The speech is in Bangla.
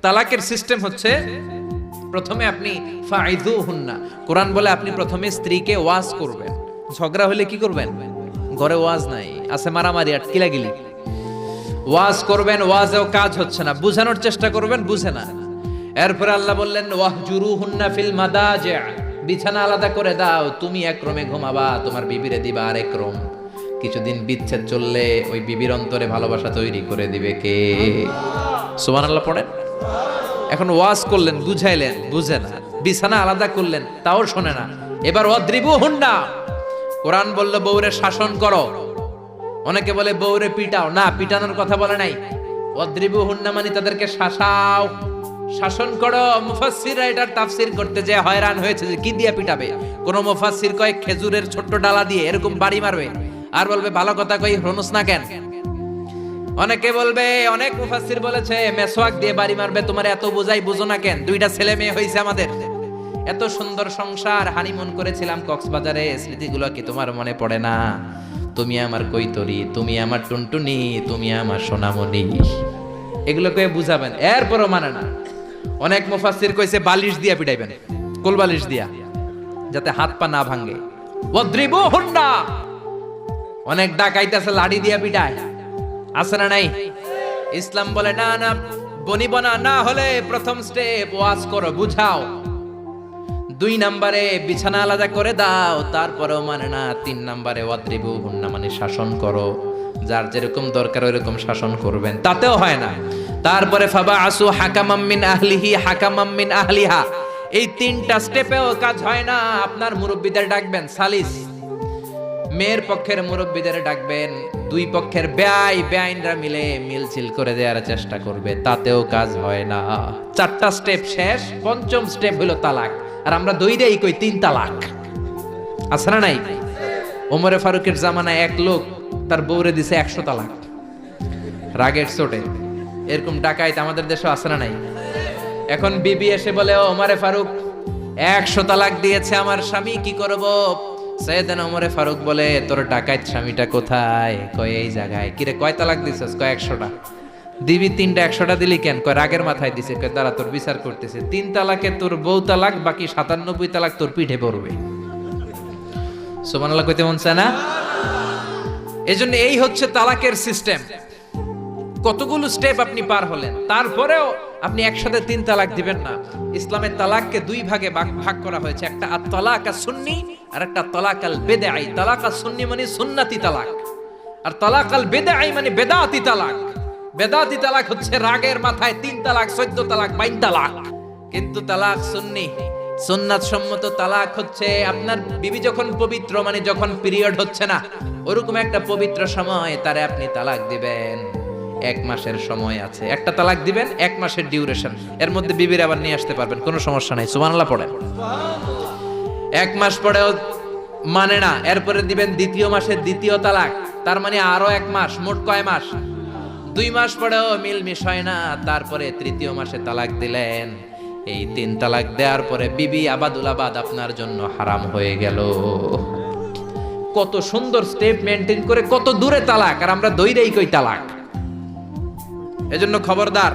তালাকের সিস্টেম হচ্ছে প্রথমে আপনি ফাইযুহুন্না, কোরআন বলে আপনি প্রথমে স্ত্রীকে ওয়াজ করবেন। ঝগড়া হলে কি করবেন? ঘরে ওয়াজ নাই, আছে মারামারি আর কিলাগিলি। ওয়াজ করবেন, ওয়াজেও কাজ হচ্ছে না, বুঝানোর চেষ্টা করবেন, বুঝে না। এরপর আল্লাহ বললেন ওয়াহজুরুহুন্না ফিল মাদাজি', বিছানা আলাদা করে দাও, তুমি এক রুমে ঘুমাবা, তোমার বিবিরে দিবা আরেক রুম। কিছুদিন বিচ্ছেদ চললে ওই বিবির অন্তরে ভালোবাসা তৈরি করে দিবে কে? সুবহানাল্লাহ পড়েন। এখন ওয়াজ করলেন, বুঝাইলেন, বুঝে না। বিছানা আলাদা করলেন, তাও শোনে না। এবার ওয়াদ্রিবুহুন্না, কোরআন বলল বউরে শাসন করো। অনেকে বলে বউরে পিটাও, না, পিটানোর কথা বলে নাই। ওয়াদ্রিবুহুন্না মানে তাদেরকে শাসাও, শাসন করো। মুফাসসিররা এটার তাফসীর করতে যে হয়রান হয়েছে যে কি দিয়ে পিটাবে। কোন মুফাসসির কয় খেজুরের ছোট্ট ডালা দিয়ে এরকম বাড়ি মারবে, আর বলবে ভালো কথা কই হনুস না কেন। অনেকে বলবে, অনেক মুফাসসির বলেছে মেসওয়াক দিয়ে বাড়ি মারবে, তোমার এত বোঝাই বুঝো না কেন, দুইটা ছেলে মেয়ে হয়েছে আমাদের, এত সুন্দর সংসার, হানিমুন করেছিলাম কক্সবাজারে, স্মৃতিগুলো কি তোমার মনে পড়ে না? তুমি আমার কৈতরি, তুমি আমার টুনটুনি, তুমি আমার সোনামণি, এগুলোকে বুঝাবেন, এরপরও মানে না। অনেক মুফাসসির কইছে বালিশ দিয়া পিটাইবেন, কোল বালিশ দিয়া, যাতে হাত পা না ভাঙে। ওয়াদ্রিবুহুন্না, অনেক ডাকাইতেছে লাঠি দিয়া পিটায়, আছে না নাই? ইসলাম বলে না না, বনিবনা না হলে প্রথম স্টেপ ওয়াজ করো, বুঝাও। 2 নম্বরে বিছানা আলাদা করে দাও, তারপরেও মানে না। 3 নম্বরে ওয়াদ্রিবুহুন্না মানে শাসন করো, যার যেরকম দরকার ওইরকম শাসন করবেন, তাতেও হয় না। তারপরে ফাবাআসু হাকামাম মিন আহলিহি হাকামাম মিন আহলিহা, এই 3টা স্টেপেও কাজ হয় না। আপনার মুরব্বিদের ডাকবেন, সালিস, মেয়ের পক্ষের মুরব্বিদের ডাকবেন, 2 পক্ষের বেআইনরা মিলে মিলছিল করে দেওয়ার চেষ্টা করবে, তাতেও কাজ হয় না। 4টা স্টেপ শেষ, 5ম স্টেপ হলো তালাক। আর আমরা দইরেই কই 3 তালাক, আছে না নাই? ওমরে ফারুকের জামানায় এক লোক তার বউরে দিছে 100 তালাক, রাগের চোটে। এরকম ডাকাইত আমাদের দেশে আছে না নাই? এখন বিবি এসে বলে, ও ওমরে ফারুক 100 তালাক দিয়েছে আমার স্বামী, কি করব? সাইয়েদনা ওমরে ফারুক বলে, তোর ডাকাইত স্বামীটা কোথায়? কয় এই জায়গায়। কিরে কয় তালাক দিছস? কয় 100টা। দিবি 3টা, 100টা দিলি কেন? কয় রাগের মাথায় দিছে। কয় দাঁড়া, তোর বিচার করতেছে। 3 তালাকে তোর বউ তালাক, বাকি 97 তালাক তোর পিঠে পড়বে। সুবহানাল্লাহ কইতে মন চায় না? এজন্য এই হচ্ছে তালাকের সিস্টেম। কতগুলো স্টেপ আপনি পার হলেন, তারপরেও আপনি একসাথে 3 তালাক দিবেন না। ইসলামের তালাককে 2 ভাগে ভাগ করা হয়েছে, একটা আত-তালাক আস-সুন্নি আর একটা তালাক আল-বিদআই। তালাক আস-সুন্নি মানে সুন্নতি তালাক, আর তালাক আল-বিদআই মানে বেদাতি তালাক। বেদাতি তালাক হচ্ছে রাগের মাথায় 3 তালাক, 14 তালাক, 22 তালাক। কিন্তু তালাক সুন্নি, সুন্নাত সম্মত তালাক হচ্ছে আপনার বিবি যখন পবিত্র, মানে যখন পিরিয়ড হচ্ছে না, ওরকম একটা পবিত্র সময় তারে আপনি তালাক দিবেন। 1 মাসের সময় আছে, একটা তালাক দিবেন, 1 মাসের ডিউরেশন, এর মধ্যে বিবির আবার নিয়ে আসতে পারবেন, কোনো সমস্যা নাই। সুবহানাল্লাহ পড়েন। 1 মাস পরেও মানে না, এরপরে দিবেন 2য় মাসের 2য় তালাক, তার মানে আরো 1 মাস, মোট কয় মাস? 2 মাস পরেও মিলমিশ হয় না, তারপরে 3য় মাসে তালাক দিলেন। এই 3 তালাক দেওয়ার পরে বিবি আবাদুল আবাদ আপনার জন্য হারাম হয়ে গেল। কত সুন্দর স্টেপ মেনটেন করে কত দূরে তালাক, আর আমরা দইরেই কই তালাক। এজন্য খবরদার,